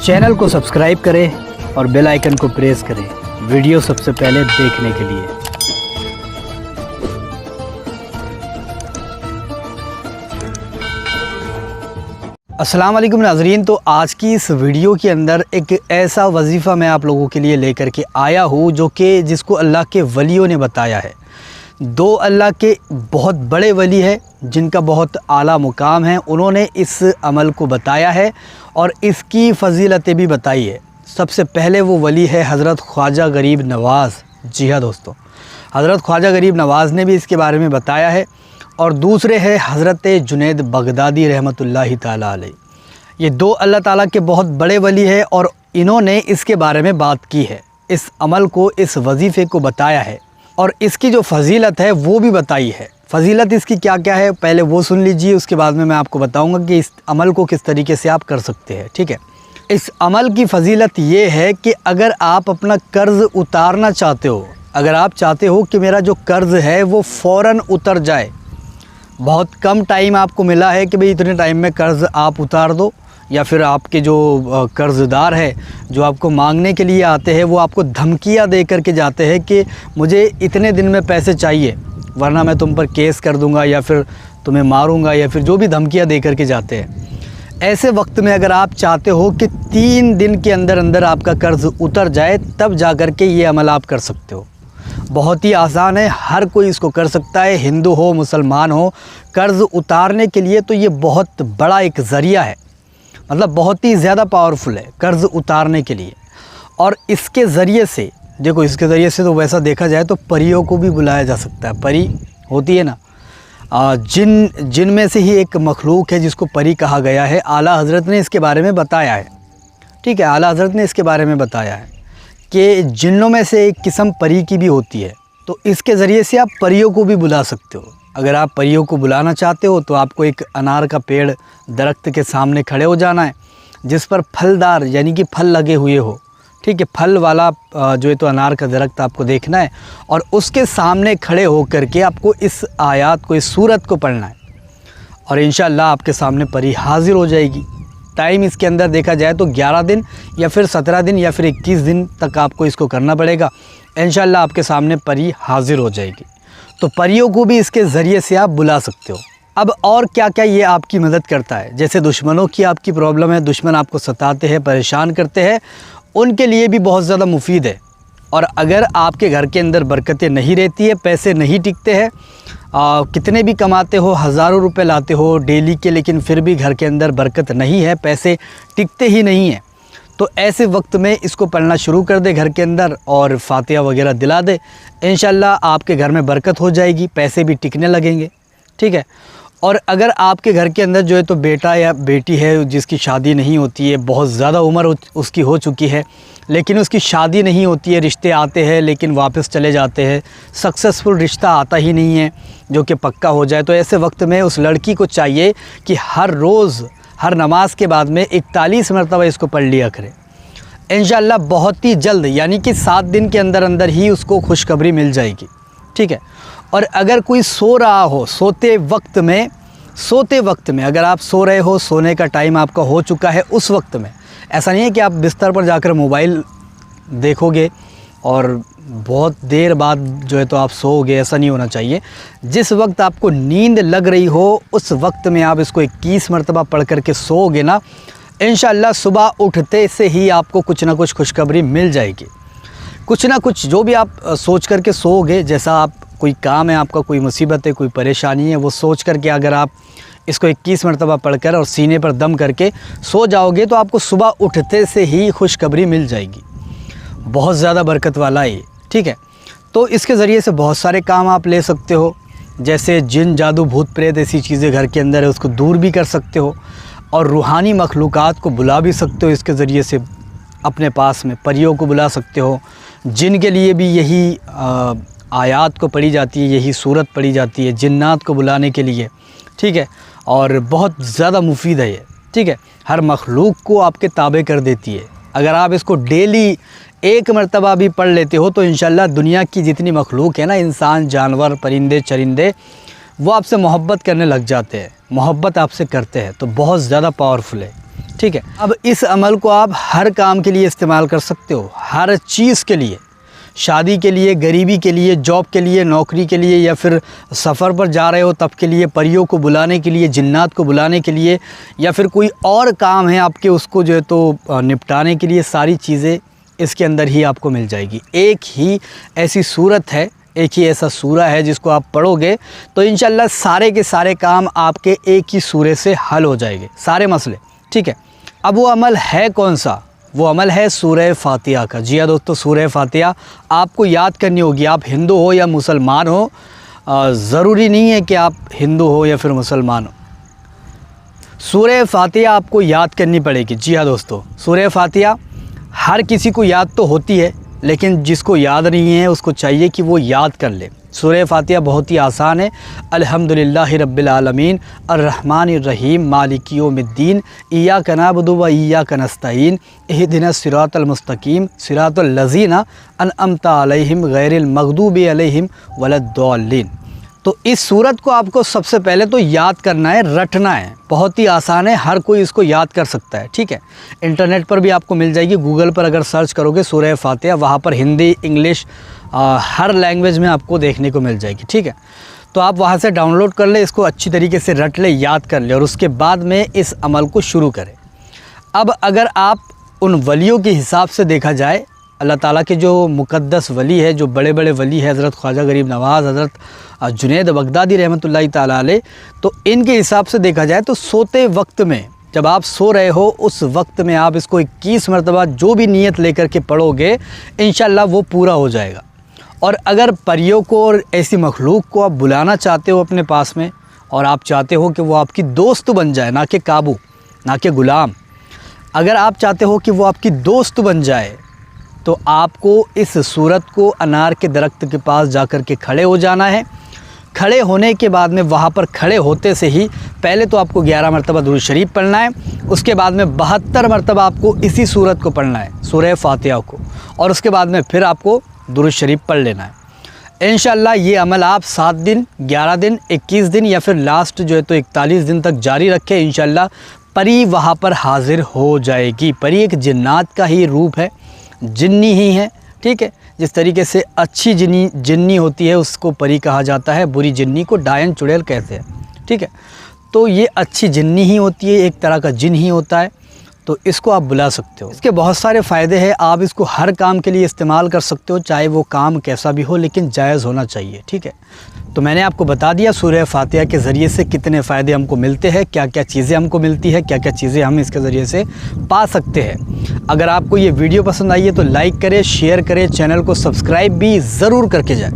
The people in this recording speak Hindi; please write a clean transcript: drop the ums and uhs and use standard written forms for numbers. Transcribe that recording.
चैनल को सब्सक्राइब करें और बेल आइकन को प्रेस करें वीडियो सबसे पहले देखने के लिए। अस्सलाम वालेकुम नाज़रीन। तो आज की इस वीडियो के अंदर एक ऐसा वजीफ़ा मैं आप लोगों के लिए लेकर के आया हूँ जो कि जिसको अल्लाह के वलियों ने बताया है। दो अल्लाह के बहुत बड़े वली है जिनका बहुत आला मुकाम है, उन्होंने इस अमल को बताया है और इसकी फ़जीलतें भी बताई है। सबसे पहले वो वली है हज़रत ख्वाजा गरीब नवाज़। जी हाँ दोस्तों, हज़रत ख्वाजा गरीब नवाज़ ने भी इसके बारे में बताया है। और दूसरे है हज़रत जुनैद बगदादी रहमतुल्लाहि ताला अलैह। ये दो अल्लाह ताला के बहुत बड़े वली है और इन्होंने इसके बारे में बात की है, इस अमल को, इस वजीफ़े को बताया है और इसकी जो फ़जीलत है वो भी बताई है। फ़जीलत इसकी क्या क्या है पहले वो सुन लीजिए, उसके बाद में मैं आपको बताऊंगा कि इस अमल को किस तरीके से आप कर सकते हैं। ठीक है, इस अमल की फ़जीलत ये है कि अगर आप अपना कर्ज़ उतारना चाहते हो, अगर आप चाहते हो कि मेरा जो कर्ज़ है वो फ़ौरन उतर जाए, बहुत कम टाइम आपको मिला है कि भाई इतने टाइम में कर्ज़ आप उतार दो, या फिर आपके जो कर्ज़दार है जो आपको मांगने के लिए आते हैं वो आपको धमकियां दे करके जाते हैं कि मुझे इतने दिन में पैसे चाहिए वरना मैं तुम पर केस कर दूंगा या फिर तुम्हें मारूंगा, या फिर जो भी धमकियां दे करके जाते हैं। ऐसे वक्त में अगर आप चाहते हो कि 3 दिन के अंदर अंदर आपका कर्ज़ उतर जाए, तब जा कर के ये अमल आप कर सकते हो। बहुत ही आसान है, हर कोई इसको कर सकता है, हिंदू हो मुसलमान हो। कर्ज़ उतारने के लिए तो ये बहुत बड़ा एक ज़रिया है, मतलब बहुत ही ज़्यादा पावरफुल है कर्ज़ उतारने के लिए। और इसके ज़रिए से देखो, इसके ज़रिए से तो वैसा देखा जाए तो परियों को भी बुलाया जा सकता है। परी होती है ना, जिन में से ही एक मखलूक है जिसको परी कहा गया है। आला हज़रत ने इसके बारे में बताया है। ठीक है, आला हज़रत ने इसके बारे में बताया है कि जिन्नों में से एक किस्म परी की भी होती है। तो इसके ज़रिए से आप परियों को भी बुला सकते हो। अगर आप परियों को बुलाना चाहते हो तो आपको एक अनार का पेड़ दरख्त के सामने खड़े हो जाना है जिस पर फलदार यानी कि फल लगे हुए हो। ठीक है, फल वाला जो है तो अनार का दरख्त आपको देखना है और उसके सामने खड़े हो करके आपको इस आयत को, इस सूरत को पढ़ना है और इंशाअल्लाह आपके सामने परी हाजिर हो जाएगी। टाइम इसके अंदर देखा जाए तो 11 दिन या फिर 17 दिन या फिर 21 दिन तक आपको इसको करना पड़ेगा। इंशाअल्लाह आपके सामने परी हाजिर हो जाएगी। तो परियों को भी इसके ज़रिए से आप बुला सकते हो। अब और क्या क्या ये आपकी मदद करता है, जैसे दुश्मनों की आपकी प्रॉब्लम है, दुश्मन आपको सताते हैं, परेशान करते हैं, उनके लिए भी बहुत ज़्यादा मुफीद है। और अगर आपके घर के अंदर बरकतें नहीं रहती है, पैसे नहीं टिकते हैं, कितने भी कमाते हो, हज़ारों रुपए लाते हो डेली के, लेकिन फिर भी घर के अंदर बरकत नहीं है, पैसे टिकते ही नहीं है, तो ऐसे वक्त में इसको पढ़ना शुरू कर दे घर के अंदर और फातिहा वगैरह दिला दे। इंशाअल्लाह आपके घर में बरकत हो जाएगी, पैसे भी टिकने लगेंगे। ठीक है, और अगर आपके घर के अंदर जो है तो बेटा या बेटी है जिसकी शादी नहीं होती है, बहुत ज़्यादा उम्र उसकी हो चुकी है लेकिन उसकी शादी नहीं होती है, रिश्ते आते हैं लेकिन वापस चले जाते हैं, सक्सेसफुल रिश्ता आता ही नहीं है जो कि पक्का हो जाए, तो ऐसे वक्त में उस लड़की को चाहिए कि हर रोज़ हर नमाज के बाद में 41 मरतबा इसको पढ़ लिया करे। इंशाअल्लाह बहुत ही जल्द यानी कि 7 दिन के अंदर अंदर ही उसको खुशखबरी मिल जाएगी। ठीक है, और अगर कोई सो रहा हो, सोते वक्त में अगर आप सो रहे हो, सोने का टाइम आपका हो चुका है, उस वक्त में ऐसा नहीं है कि आप बिस्तर पर जाकर मोबाइल देखोगे और बहुत देर बाद जो है तो आप सोओगे, ऐसा नहीं होना चाहिए। जिस वक्त आपको नींद लग रही हो उस वक्त में आप इसको 21 मरतबा पढ़ करके सोओगे ना, इंशाअल्लाह सुबह उठते से ही आपको कुछ ना कुछ खुशखबरी मिल जाएगी। कुछ ना कुछ जो भी आप सोच करके सोओगे, जैसा आप कोई काम है आपका, कोई मुसीबत है, कोई परेशानी है, वो सोच करके अगर आप इसको 21 मरतबा पढ़कर और सीने पर दम करके सो जाओगे तो आपको सुबह उठते से ही खुशखबरी मिल जाएगी। बहुत ज़्यादा बरकत वाला है। ठीक है, तो इसके ज़रिए से बहुत सारे काम आप ले सकते हो, जैसे जिन जादू भूत प्रेत ऐसी चीज़ें घर के अंदर है उसको दूर भी कर सकते हो और रूहानी मखलूक़ात को बुला भी सकते हो। इसके ज़रिए से अपने पास में परियों को बुला सकते हो, जिनके लिए भी यही आयात को पढ़ी जाती है, यही सूरत पढ़ी जाती है जिन्नात को बुलाने के लिए। ठीक है, और बहुत ज़्यादा मुफीद है ये। ठीक है, हर मखलूक को आपके ताबे कर देती है। अगर आप इसको डेली 1 मरतबा भी पढ़ लेते हो तो इंशाअल्लाह दुनिया की जितनी मखलूक है ना, इंसान, जानवर, परिंदे, चरिंदे, वो आपसे मोहब्बत करने लग जाते हैं, मोहब्बत आपसे करते हैं। तो बहुत ज़्यादा पावरफुल है। ठीक है। अब इस अमल को आप हर काम के लिए इस्तेमाल कर सकते हो, हर चीज़ के लिए, शादी के लिए, गरीबी के लिए, जॉब के लिए, नौकरी के लिए, या फिर सफ़र पर जा रहे हो तब के लिए, परियों को बुलाने के लिए, जिन्नात को बुलाने के लिए, या फिर कोई और काम है आपके उसको जो है तो निपटाने के लिए, सारी चीज़ें इसके अंदर ही आपको मिल जाएगी। एक ही ऐसी सूरत है, एक ही ऐसा सूरा है जिसको आप पढ़ोगे तो इंशाल्लाह सारे के सारे काम आपके एक ही सूरे से हल हो जाएंगे, सारे मसले, ठीक है। अब वो अमल है कौन सा? वो अमल है सूरह फातिहा का। जी हाँ दोस्तों, सूरह फातिहा आपको याद करनी होगी। आप हिंदू हो या मुसलमान हो, ज़रूरी नहीं है कि आप हिंदू हो या फिर मुसलमान हो, सूरह फातिहा आपको याद करनी पड़ेगी। जी हाँ दोस्तों, सूरह फातिहा हर किसी को याद तो होती है, लेकिन जिसको याद नहीं है उसको चाहिए कि वो याद कर ले। सूरह फातिहा बहुत ही आसान है। अल्हम्दुलिल्लाहि रब्बिल आलमीन अर्रहमानिर रहीम मालिकी यौमिद्दीन इय्याका नअबुदु व इय्याका नस्तईन इहदिनस सिरातल मुस्तकीम सिरातल लज़ीना अनअमता अलैहिम गैरिल मग़दूबि अलैहिम वलद्दॉल्लीन। तो इस सूरत को आपको सबसे पहले तो याद करना है, रटना है। बहुत ही आसान है, हर कोई इसको याद कर सकता है, ठीक है। इंटरनेट पर भी आपको मिल जाएगी, गूगल पर अगर सर्च करोगे सूरह फातिहा, वहाँ पर हिंदी, इंग्लिश, हर लैंग्वेज में आपको देखने को मिल जाएगी, ठीक है। तो आप वहाँ से डाउनलोड कर ले, इसको अच्छी तरीके से रट ले, याद कर ले, और उसके बाद में इस अमल को शुरू करें। अब अगर आप उन वलियों के हिसाब से देखा जाए, अल्लाह ताला के जो मुक़द्दस वली है, जो बड़े बड़े वली है, हज़रत ख्वाजा गरीब नवाज़, हज़रत जुनैद बगदादी रहमतुल्लाहि ताला अलैह, तो इनके हिसाब से देखा जाए तो सोते वक्त में, जब आप सो रहे हो उस वक्त में आप इसको 21 मरतबा जो भी नीयत लेकर के पढ़ोगे इंशाल्लाह वो पूरा हो जाएगा। और अगर परियों को और ऐसी मखलूक को आप बुलाना चाहते हो अपने पास में, और आप चाहते हो कि वो आपकी दोस्त बन जाए, ना कि काबू, ना कि ग़ुलाम, अगर आप चाहते हो कि वो आपकी दोस्त बन जाए, तो आपको इस सूरत को अनार के दरख्त के पास जाकर के खड़े हो जाना है। खड़े होने के बाद में वहाँ पर खड़े होते से ही पहले तो आपको 11 मरतबा दुरूद शरीफ पढ़ना है, उसके बाद में 72 मरतबा आपको इसी सूरत को पढ़ना है, सूरह फातिहा को, और उसके बाद में फिर आपको दुरूद शरीफ पढ़ लेना है। इंशाअल्लाह ये अमल आप 7 दिन, 11 दिन, 21 दिन या फिर लास्ट जो है तो 41 दिन तक जारी रखें। इंशाअल्लाह परी वहाँ पर हाजिर हो जाएगी। परी एक जिन्नात का ही रूप है, जिन्नी ही है, ठीक है। जिस तरीके से अच्छी जिन्नी होती है उसको परी कहा जाता है, बुरी जिन्नी को डायन चुड़ैल कहते हैं, ठीक है। तो ये अच्छी जिन्नी ही होती है, एक तरह का जिन ही होता है, तो इसको आप बुला सकते हो। इसके बहुत सारे फ़ायदे हैं, आप इसको हर काम के लिए इस्तेमाल कर सकते हो, चाहे वो काम कैसा भी हो, लेकिन जायज़ होना चाहिए, ठीक है। तो मैंने आपको बता दिया सूरह फातिहा के ज़रिए से कितने फ़ायदे हमको मिलते हैं, क्या क्या चीज़ें हमको मिलती है, क्या क्या चीज़ें हम इसके ज़रिए से पा सकते हैं। अगर आपको ये वीडियो पसंद आई है तो लाइक करें, शेयर करें, चैनल को सब्सक्राइब भी ज़रूर करके जाए।